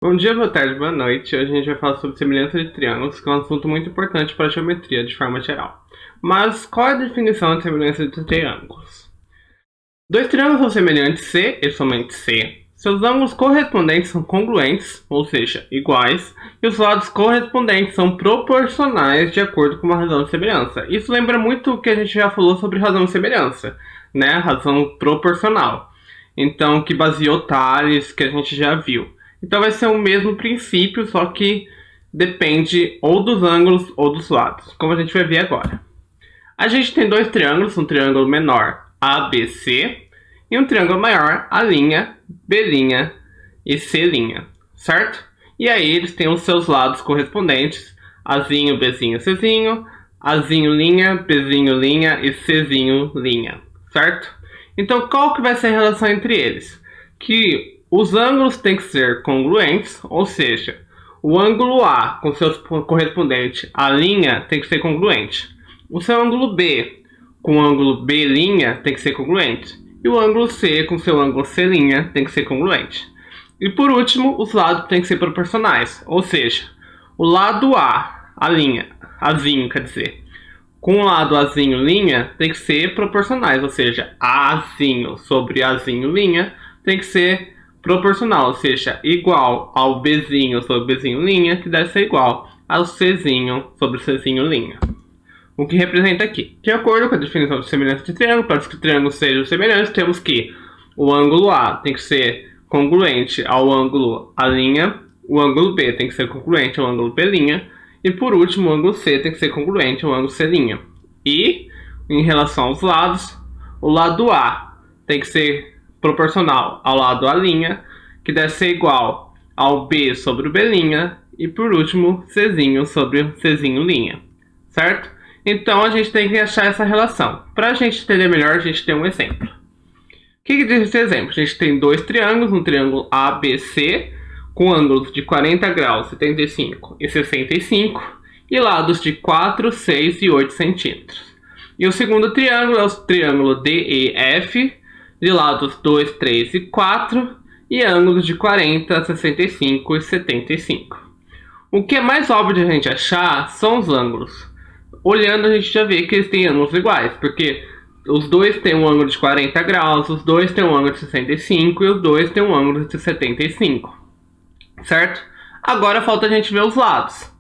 Bom dia, boa tarde, boa noite. Hoje a gente vai falar sobre semelhança de triângulos, que é um assunto muito importante para a geometria de forma geral. Mas qual é a definição de semelhança de triângulos? Dois triângulos são semelhantes se e somente se seus ângulos correspondentes são congruentes, ou seja, iguais, e os lados correspondentes são proporcionais de acordo com uma razão de semelhança. Isso lembra muito o que a gente já falou sobre razão de semelhança, né? Razão proporcional. Então, que baseou Tales, que a gente já viu. Então vai ser o mesmo princípio, só que depende ou dos ângulos ou dos lados, como a gente vai ver agora. A gente tem dois triângulos, um triângulo menor ABC e um triângulo maior A', B' e C', certo? E aí eles têm os seus lados correspondentes, Azinho, Bzinho, Czinho, Azinho, linha, Bzinho, linha e Czinho, linha, certo? Então qual que vai ser a relação entre eles? Que os ângulos têm que ser congruentes, ou seja, o ângulo A com seu correspondente à linha tem que ser congruente. O seu ângulo B com o ângulo B' tem que ser congruente. E o ângulo C com seu ângulo C' tem que ser congruente. E por último, os lados têm que ser proporcionais, ou seja, o lado a linha, Azinho quer dizer, com o lado Azinho linha tem que ser proporcionais, ou seja, Azinho sobre Azinho linha tem que ser proporcional, ou seja, igual ao Bzinho sobre Bzinho linha, que deve ser igual ao Czinho sobre Czinho linha. O que representa aqui? De acordo com a definição de semelhança de triângulo, para que o triângulo seja semelhante, temos que o ângulo A tem que ser congruente ao ângulo A', o ângulo B tem que ser congruente ao ângulo B', e por último o ângulo C tem que ser congruente ao ângulo C'. E, em relação aos lados, o lado A tem que ser proporcional ao lado A', que deve ser igual ao B sobre o B', e por último, Czinho sobre o Czinho', certo? Então a gente tem que achar essa relação. Para a gente entender melhor, a gente tem um exemplo. O que diz esse exemplo? A gente tem dois triângulos, um triângulo ABC, com ângulos de 40 graus, 75 e 65, e lados de 4, 6 e 8 centímetros. E o segundo triângulo é o triângulo DEF, de lados 2, 3 e 4, e ângulos de 40, 65 e 75. O que é mais óbvio de a gente achar são os ângulos. Olhando a gente já vê que eles têm ângulos iguais, porque os dois têm um ângulo de 40 graus, os dois têm um ângulo de 65 e os dois têm um ângulo de 75, certo? Agora falta a gente ver os lados.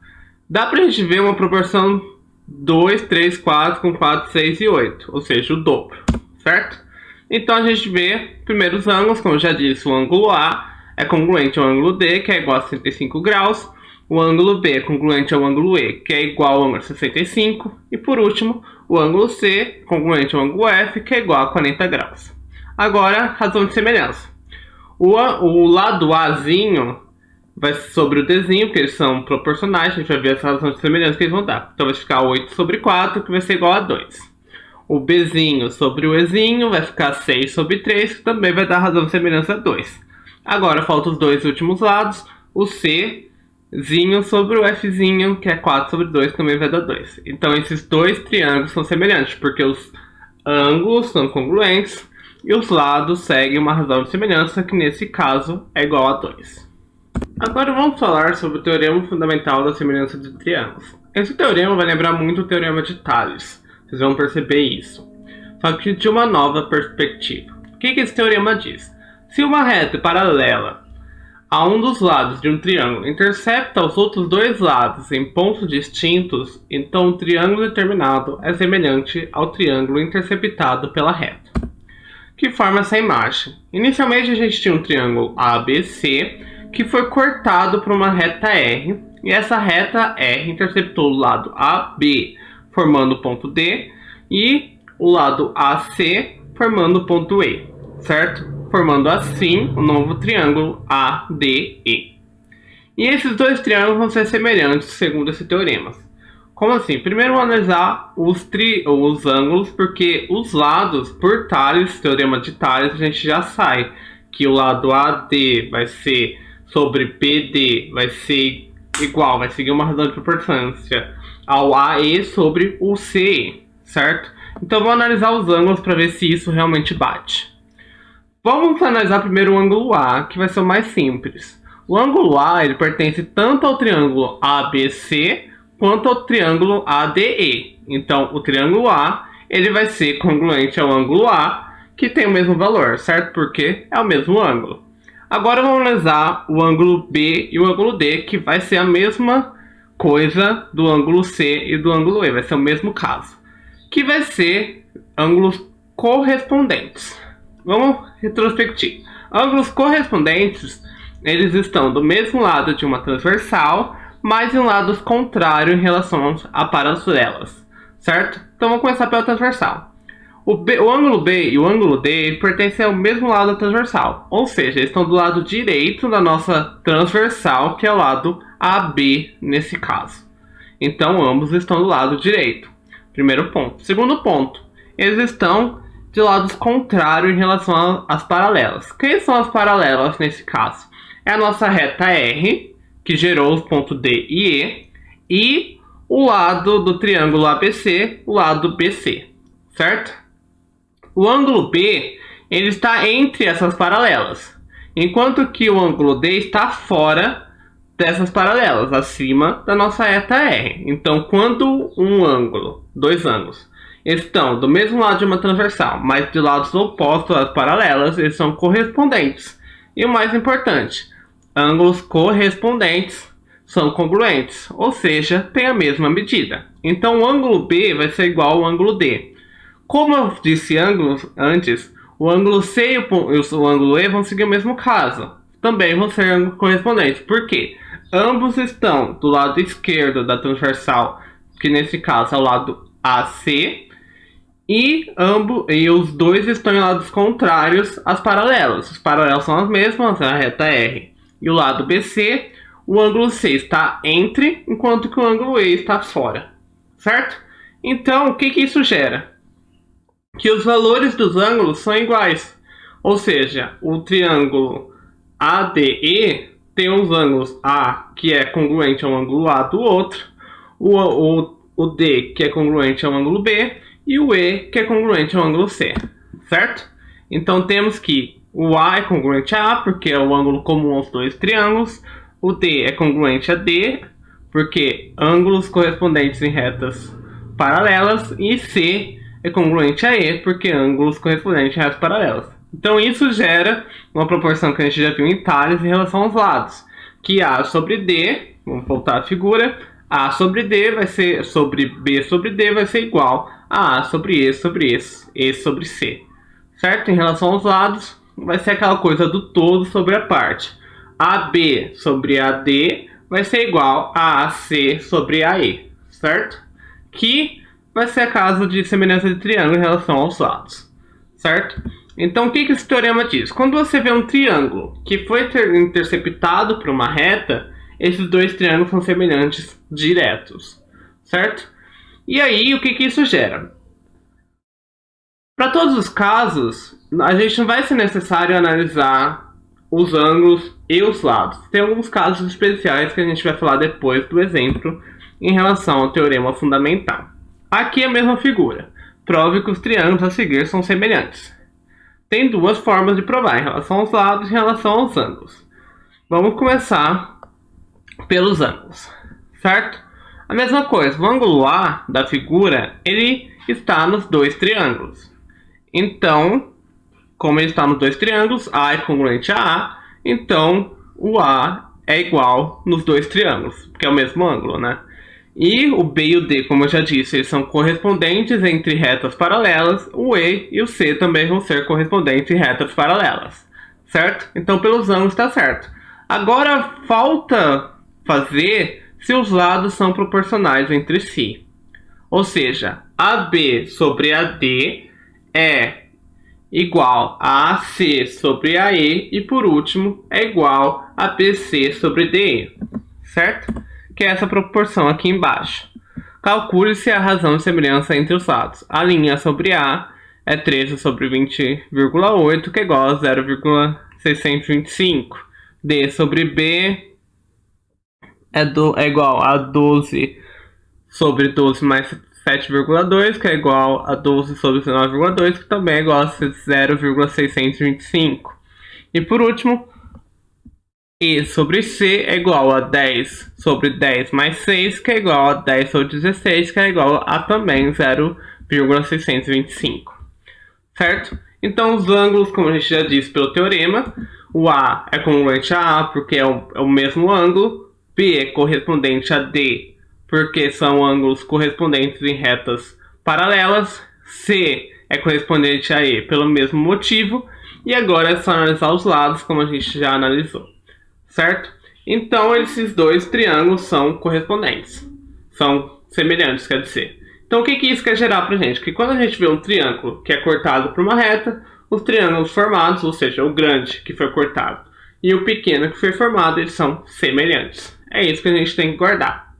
Dá pra gente ver uma proporção 2, 3, 4 com 4, 6 e 8, ou seja, o dobro, certo? Então a gente vê primeiro os ângulos, como eu já disse, o ângulo A é congruente ao ângulo D, que é igual a 65 graus, o ângulo B é congruente ao ângulo E, que é igual ao ângulo 65. E por último, o ângulo C, congruente ao ângulo F, que é igual a 40 graus. Agora, razão de semelhança. O lado Azinho vai sobre o Dzinho, porque eles são proporcionais. A gente vai ver essa razão de semelhança que eles vão dar. Então vai ficar 8 sobre 4, que vai ser igual a 2. O Bzinho sobre o Ezinho vai ficar 6 sobre 3, que também vai dar razão de semelhança a 2. Agora faltam os dois últimos lados. O C Zinho sobre o Fzinho, que é 4 sobre 2, também vai dar 2. Então esses dois triângulos são semelhantes, porque os ângulos são congruentes e os lados seguem uma razão de semelhança, que nesse caso é igual a 2. Agora vamos falar sobre o teorema fundamental da semelhança de triângulos. Esse teorema vai lembrar muito o teorema de Tales, vocês vão perceber isso, só que de uma nova perspectiva. O que esse teorema diz? Se uma reta paralela a um dos lados de um triângulo intercepta os outros dois lados em pontos distintos, então o triângulo determinado é semelhante ao triângulo interceptado pela reta. Que forma essa imagem? Inicialmente a gente tinha um triângulo ABC que foi cortado por uma reta R, e essa reta R interceptou o lado AB formando o ponto D e o lado AC formando o ponto E, certo? Formando assim o novo triângulo ADE. E esses dois triângulos vão ser semelhantes segundo esse teorema. Como assim? Primeiro vamos analisar os ângulos, porque os lados, por Tales, teorema de Tales, a gente já sabe que o lado AD vai ser sobre BD, vai ser igual, vai seguir uma razão de proporção ao AE sobre o CE, certo? Então vamos analisar os ângulos para ver se isso realmente bate. Vamos analisar primeiro o ângulo A, que vai ser o mais simples. O ângulo A ele pertence tanto ao triângulo ABC quanto ao triângulo ADE. Então, o triângulo A ele vai ser congruente ao ângulo A, que tem o mesmo valor, certo? Porque é o mesmo ângulo. Agora vamos analisar o ângulo B e o ângulo D, que vai ser a mesma coisa do ângulo C e do ângulo E, vai ser o mesmo caso, que vai ser ângulos correspondentes. Vamos retrospectivar. Ângulos correspondentes, eles estão do mesmo lado de uma transversal, mas em lados contrários em relação a paralelas, certo? Então vamos começar pela transversal. O ângulo B e o ângulo D pertencem ao mesmo lado da transversal, ou seja, eles estão do lado direito da nossa transversal, que é o lado AB nesse caso. Então ambos estão do lado direito. Primeiro ponto. Segundo ponto, eles estão de lados contrários em relação às paralelas. Quem são as paralelas nesse caso? É a nossa reta R, que gerou os pontos D e E o lado do triângulo ABC, o lado BC, certo? O ângulo B ele está entre essas paralelas, enquanto que o ângulo D está fora dessas paralelas, acima da nossa reta R. Então, quando dois ângulos, estão do mesmo lado de uma transversal, mas de lados opostos às paralelas, eles são correspondentes. E o mais importante, ângulos correspondentes são congruentes, ou seja, têm a mesma medida. Então, o ângulo B vai ser igual ao ângulo D. Como eu disse antes, o ângulo C e o ângulo E vão seguir o mesmo caso. Também vão ser ângulos correspondentes. Por quê? Ambos estão do lado esquerdo da transversal, que nesse caso é o lado AC, e os dois estão em lados contrários às paralelas. Os paralelos são as mesmas, a reta R e o lado BC. O ângulo C está entre, enquanto que o ângulo E está fora, certo? Então, o que isso gera? Que os valores dos ângulos são iguais, ou seja, o triângulo ADE tem os ângulos A, que é congruente ao ângulo A do outro, o D, que é congruente ao ângulo B, e o E, que é congruente ao ângulo C, certo? Então temos que o A é congruente a A, porque é o ângulo comum aos dois triângulos, o D é congruente a D, porque ângulos correspondentes em retas paralelas, e C é congruente a E, porque ângulos correspondentes em retas paralelas. Então isso gera uma proporção que a gente já viu em Tales em relação aos lados, que A sobre D, vamos voltar à figura, A sobre D vai ser sobre B sobre D vai ser igual a sobre E sobre E sobre C, certo? Em relação aos lados, vai ser aquela coisa do todo sobre a parte. AB sobre AD vai ser igual a AC sobre AE, certo? Que vai ser a casa de semelhança de triângulo em relação aos lados, certo? Então, o que esse teorema diz? Quando você vê um triângulo que foi interceptado por uma reta, esses dois triângulos são semelhantes diretos, certo? E aí, o que isso gera? Para todos os casos, a gente não vai ser necessário analisar os ângulos e os lados. Tem alguns casos especiais que a gente vai falar depois do exemplo em relação ao teorema fundamental. Aqui é a mesma figura. Prove que os triângulos a seguir são semelhantes. Tem duas formas de provar, em relação aos lados e em relação aos ângulos. Vamos começar pelos ângulos, certo? A mesma coisa, o ângulo A da figura, ele está nos dois triângulos. Então, como ele está nos dois triângulos, A é congruente a A, então o A é igual nos dois triângulos, porque é o mesmo ângulo, né? E o B e o D, como eu já disse, eles são correspondentes entre retas paralelas. O E e o C também vão ser correspondentes em retas paralelas, certo? Então, pelos ângulos está certo. Agora, falta fazer se os lados são proporcionais entre si. Ou seja, AB sobre AD é igual a AC sobre AE e, por último, é igual a BC sobre DE, certo? Que é essa proporção aqui embaixo. Calcule-se a razão de semelhança entre os lados. A linha sobre A é 13 sobre 20,8, que é igual a 0,625. D sobre B é igual a 12 sobre 12 mais 7,2, que é igual a 12 sobre 19,2, que também é igual a 0,625. E por último, E sobre C é igual a 10 sobre 10 mais 6, que é igual a 10 sobre 16, que é igual a também 0,625. Certo? Então, os ângulos, como a gente já disse pelo teorema, o A é congruente a A, porque é o mesmo ângulo. B é correspondente a D, porque são ângulos correspondentes em retas paralelas. C é correspondente a E pelo mesmo motivo. E agora é só analisar os lados, como a gente já analisou. Certo? Então, esses dois triângulos são correspondentes. São semelhantes, quer dizer. Então, o que isso quer gerar pra gente? Que quando a gente vê um triângulo que é cortado por uma reta, os triângulos formados, ou seja, o grande que foi cortado e o pequeno que foi formado, eles são semelhantes. É isso que a gente tem que guardar.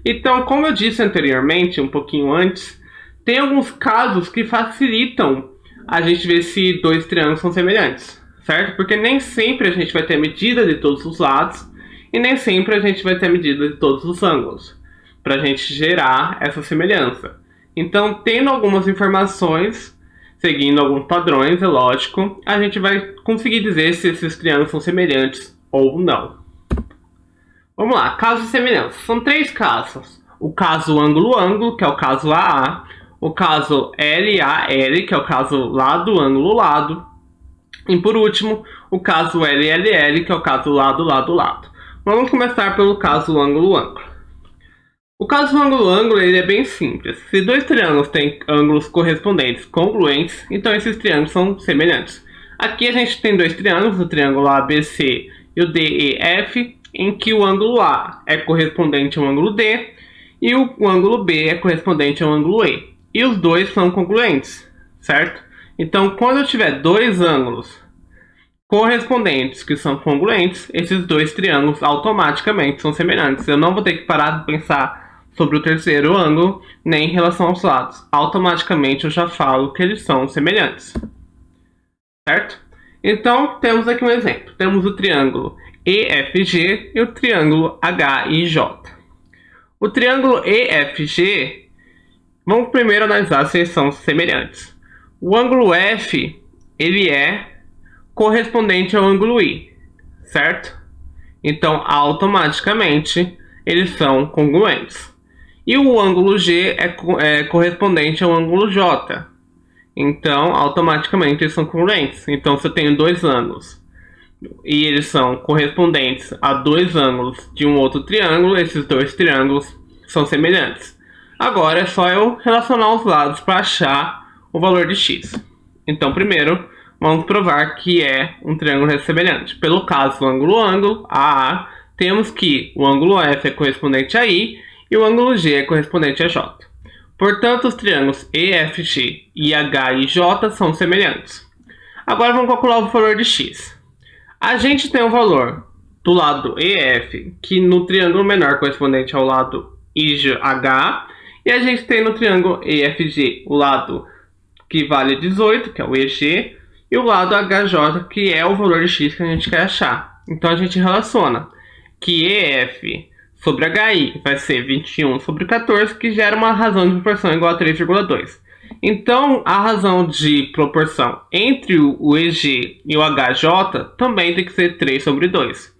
Então, como eu disse anteriormente, um pouquinho antes, tem alguns casos que facilitam a gente ver se dois triângulos são semelhantes, certo? Porque nem sempre a gente vai ter a medida de todos os lados e nem sempre a gente vai ter a medida de todos os ângulos para a gente gerar essa semelhança. Então, tendo algumas informações, seguindo alguns padrões, é lógico, a gente vai conseguir dizer se esses triângulos são semelhantes ou não. Vamos lá, casos de semelhança. São 3 casos. O caso ângulo-ângulo, que é o caso AA. O caso LAL, que é o caso lado-ângulo-lado. E por último, o caso LLL, que é o caso lado-lado-lado. Vamos começar pelo caso ângulo-ângulo. O caso ângulo-ângulo ele é bem simples. Se dois triângulos têm ângulos correspondentes congruentes, então esses triângulos são semelhantes. Aqui a gente tem dois triângulos, o triângulo ABC e o DEF, em que o ângulo A é correspondente ao ângulo D e o ângulo B é correspondente ao ângulo E. E os dois são congruentes, certo? Então, quando eu tiver dois ângulos correspondentes que são congruentes, esses dois triângulos automaticamente são semelhantes. Eu não vou ter que parar de pensar sobre o terceiro ângulo, nem em relação aos lados. Automaticamente eu já falo que eles são semelhantes. Certo? Então, temos aqui um exemplo. Temos o triângulo EFG e o triângulo HIJ. O triângulo EFG, vamos primeiro analisar se eles são semelhantes. O ângulo F, ele é correspondente ao ângulo I, certo? Então, automaticamente, eles são congruentes. E o ângulo G é correspondente ao ângulo J. Então, automaticamente, eles são congruentes. Então, se eu tenho dois ângulos e eles são correspondentes a dois ângulos de um outro triângulo, esses dois triângulos são semelhantes. Agora, é só eu relacionar os lados para achar o valor de x. Então, primeiro, vamos provar que é um triângulo semelhante. Pelo caso ângulo-ângulo, AA, temos que o ângulo F é correspondente a I e o ângulo G é correspondente a J. Portanto, os triângulos EFG e HIJ são semelhantes. Agora vamos calcular o valor de x. A gente tem o valor do lado EF, que no triângulo menor correspondente ao lado IH, e a gente tem no triângulo EFG o lado que vale 18, que é o EG, e o lado HJ, que é o valor de x que a gente quer achar. Então a gente relaciona que EF sobre HI vai ser 21 sobre 14, que gera uma razão de proporção igual a 3,2. Então, a razão de proporção entre o EG e o HJ também tem que ser 3 sobre 2.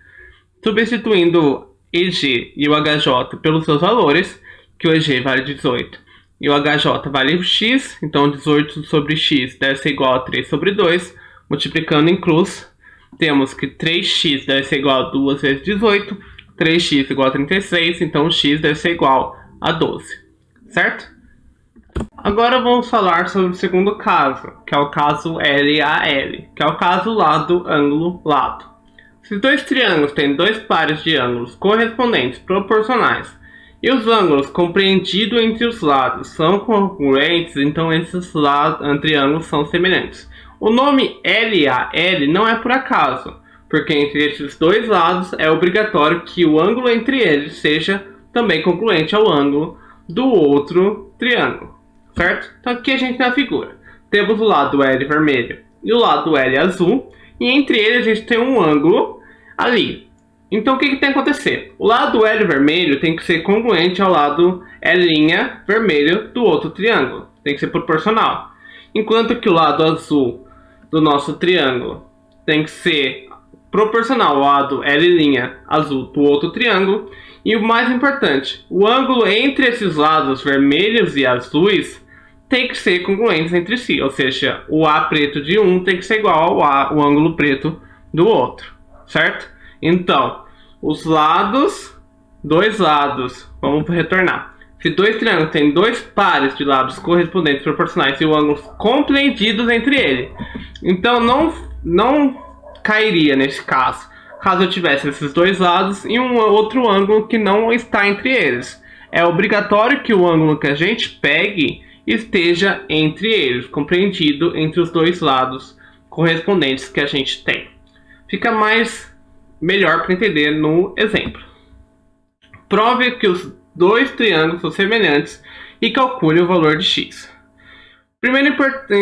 Substituindo EG e o HJ pelos seus valores, que o EG vale 18 e o HJ vale x, então 18 sobre x deve ser igual a 3 sobre 2, multiplicando em cruz, temos que 3x deve ser igual a 2 vezes 18, 3x igual a 36, então x deve ser igual a 12, certo? Agora vamos falar sobre o segundo caso, que é o caso LAL, que é o caso lado-ângulo-lado. Se dois triângulos têm dois pares de ângulos correspondentes proporcionais e os ângulos compreendidos entre os lados são congruentes, então esses triângulos são semelhantes. O nome LAL não é por acaso, porque entre esses dois lados é obrigatório que o ângulo entre eles seja também congruente ao ângulo do outro triângulo, certo? Então aqui a gente tem a figura. Temos o lado L vermelho e o lado L azul, e entre eles a gente tem um ângulo ali. Então o que tem que acontecer? O lado L vermelho tem que ser congruente ao lado L' vermelho do outro triângulo. Tem que ser proporcional. Enquanto que o lado azul do nosso triângulo tem que ser proporcional ao lado L' azul do outro triângulo. E o mais importante, o ângulo entre esses lados vermelhos e azuis tem que ser congruentes entre si, ou seja, o A preto de um tem que ser igual ao o ângulo preto do outro, certo? Então, os lados, dois lados, vamos retornar. Se dois triângulos têm dois pares de lados correspondentes proporcionais e ângulos compreendidos entre eles, então não cairia nesse caso eu tivesse esses dois lados e um outro ângulo que não está entre eles. É obrigatório que o ângulo que a gente pegue esteja entre eles, compreendido entre os dois lados correspondentes que a gente tem. Fica melhor para entender no exemplo. Prove que os dois triângulos são semelhantes e calcule o valor de x. Primeira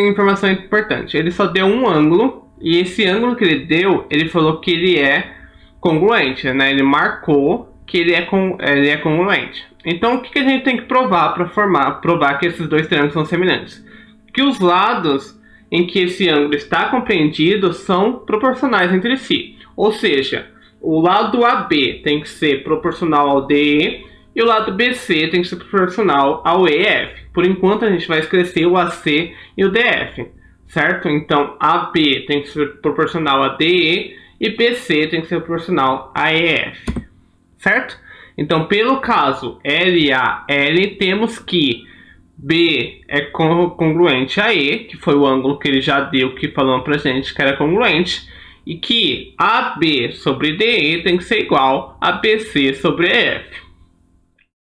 informação importante, ele só deu um ângulo e esse ângulo que ele deu, ele falou que ele é congruente, né? Ele marcou que ele é congruente. Então, o que a gente tem que provar para provar que esses dois triângulos são semelhantes? Que os lados em que esse ângulo está compreendido são proporcionais entre si. Ou seja, o lado AB tem que ser proporcional ao DE e o lado BC tem que ser proporcional ao EF. Por enquanto, a gente vai esquecer o AC e o DF, certo? Então, AB tem que ser proporcional a DE e BC tem que ser proporcional a EF, certo? Então, pelo caso LAL, temos que B é congruente a E, que foi o ângulo que ele já deu, que falou pra gente que era congruente, e que AB sobre DE tem que ser igual a BC sobre EF.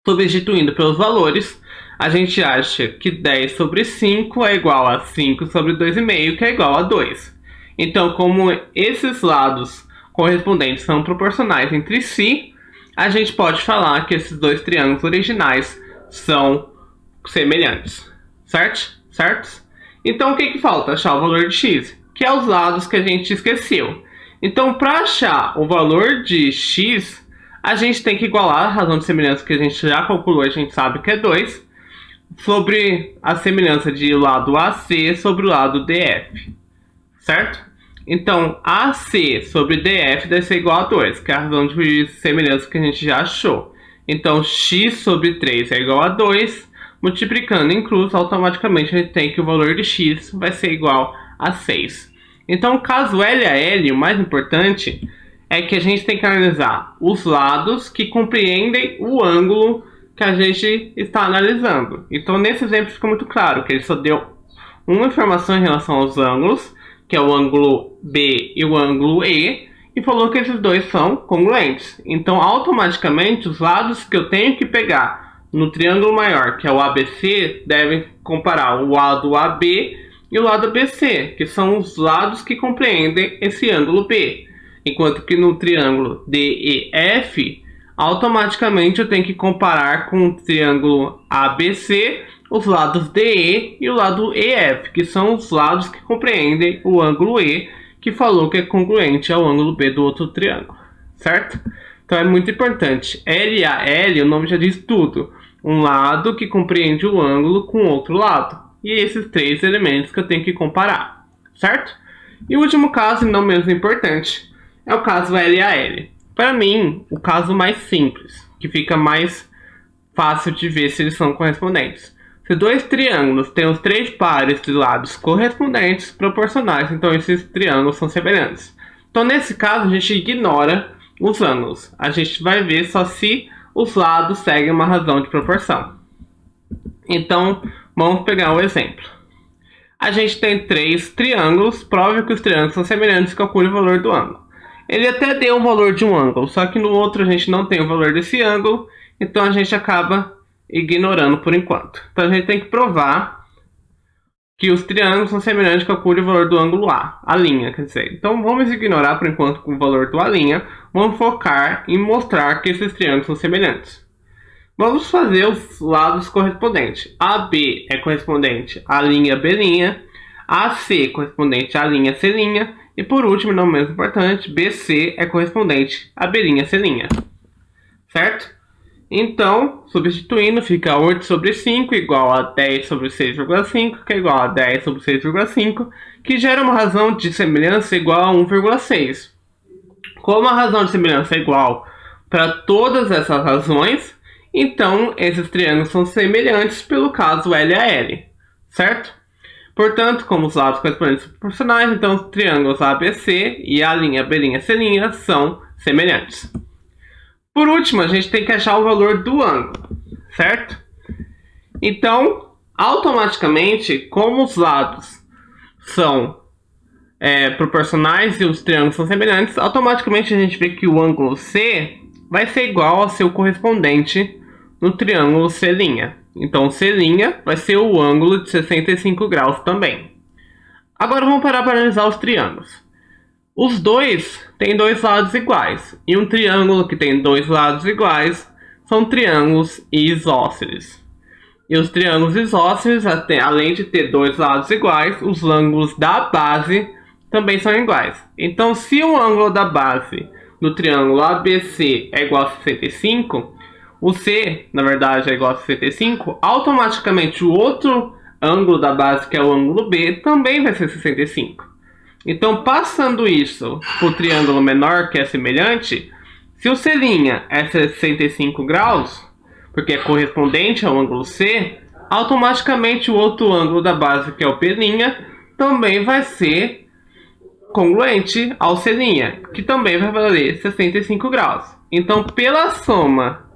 Substituindo pelos valores, a gente acha que 10 sobre 5 é igual a 5 sobre 2,5, que é igual a 2. Então, como esses lados correspondentes são proporcionais entre si, a gente pode falar que esses dois triângulos originais são semelhantes, certo? Então, o que falta? Achar o valor de x, que é os lados que a gente esqueceu. Então, para achar o valor de x, a gente tem que igualar a razão de semelhança que a gente já calculou, a gente sabe que é 2, sobre a semelhança de lado AC sobre o lado DF, certo? Então, AC sobre DF deve ser igual a 2, que é a razão de semelhança que a gente já achou. Então, x sobre 3 é igual a 2, multiplicando em cruz, automaticamente a gente tem que o valor de x vai ser igual a 6. Então, caso LAL, o mais importante é que a gente tem que analisar os lados que compreendem o ângulo que a gente está analisando. Então, nesse exemplo fica muito claro que ele só deu uma informação em relação aos ângulos, que é o ângulo B e o ângulo E, e falou que esses dois são congruentes. Então, automaticamente, os lados que eu tenho que pegar no triângulo maior, que é o ABC, devem comparar o lado AB e o lado BC, que são os lados que compreendem esse ângulo B. Enquanto que no triângulo DEF, automaticamente eu tenho que comparar com o triângulo ABC os lados DE e o lado EF, que são os lados que compreendem o ângulo E, que falou que é congruente ao ângulo B do outro triângulo, certo? Então é muito importante. LAL, o nome já diz tudo. Um lado que compreende o ângulo com outro lado. E esses três elementos que eu tenho que comparar, certo? E o último caso, e não menos importante, é o caso LAL. Para mim, o caso mais simples, que fica mais fácil de ver se eles são correspondentes. Se dois triângulos têm os três pares de lados correspondentes proporcionais, então esses triângulos são semelhantes. Então, nesse caso, a gente ignora os ângulos. A gente vai ver só se os lados seguem uma razão de proporção. Então, vamos pegar um exemplo. A gente tem três triângulos, prove que os triângulos são semelhantes e calcule o valor do ângulo. Ele até deu o valor de um ângulo, só que no outro a gente não tem o valor desse ângulo, então a gente acaba ignorando por enquanto. Então a gente tem que provar que os triângulos são semelhantes, calcule o valor do ângulo A linha, quer dizer. Então vamos ignorar por enquanto o valor do A', vamos focar em mostrar que esses triângulos são semelhantes. Vamos fazer os lados correspondentes. AB é correspondente à linha B', AC correspondente à linha C', e por último, não menos importante, BC é correspondente à B', C'. Certo? Então, substituindo, fica 8 sobre 5 igual a 10 sobre 6,5, que é igual a 10 sobre 6,5, que gera uma razão de semelhança igual a 1,6. Como a razão de semelhança é igual para todas essas razões, então esses triângulos são semelhantes pelo caso L a L, certo? Portanto, como os lados correspondentes são proporcionais, então os triângulos ABC e a linha B', C' são semelhantes. Por último, a gente tem que achar o valor do ângulo, certo? Então, automaticamente, como os lados são proporcionais e os triângulos são semelhantes, automaticamente a gente vê que o ângulo C vai ser igual ao seu correspondente no triângulo C'. Então C' vai ser o ângulo de 65 graus também. Agora vamos parar para analisar os triângulos. Os dois têm dois lados iguais, e um triângulo que tem dois lados iguais são triângulos isósceles. E os triângulos isósceles, além de ter dois lados iguais, os ângulos da base também são iguais. Então, se o ângulo da base do triângulo ABC é igual a 65, o C, na verdade, é igual a 65, automaticamente o outro ângulo da base, que é o ângulo B, também vai ser 65. Então, passando isso para o triângulo menor, que é semelhante, se o C' é 65 graus, porque é correspondente ao ângulo C, automaticamente o outro ângulo da base, que é o P', também vai ser congruente ao C', que também vai valer 65 graus. Então, pela soma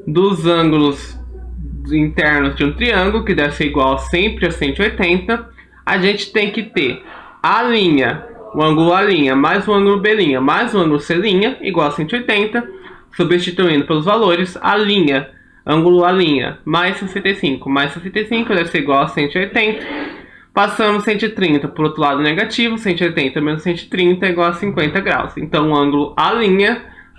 dos ângulos internos de um triângulo, que deve ser igual sempre a 180, a gente tem que ter a linha, o ângulo A', mais o ângulo B', mais o ângulo C' igual a 180, substituindo pelos valores, a linha, ângulo A', mais 65 deve ser igual a 180. Passamos 130 para o outro lado negativo, 180 menos 130 é igual a 50 graus. Então o ângulo A'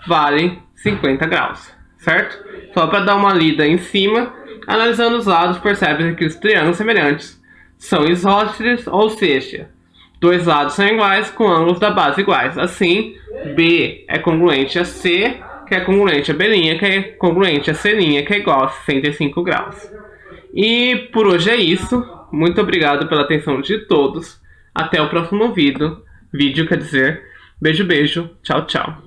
vale 50 graus, certo? Só para dar uma lida em cima, analisando os lados, percebe que os triângulos semelhantes são isósceles, ou seja, dois lados são iguais com ângulos da base iguais. Assim, B é congruente a C, que é congruente a B', que é congruente a C', que é igual a 65 graus. E por hoje é isso. Muito obrigado pela atenção de todos. Até o próximo vídeo. Beijo, beijo. Tchau, tchau.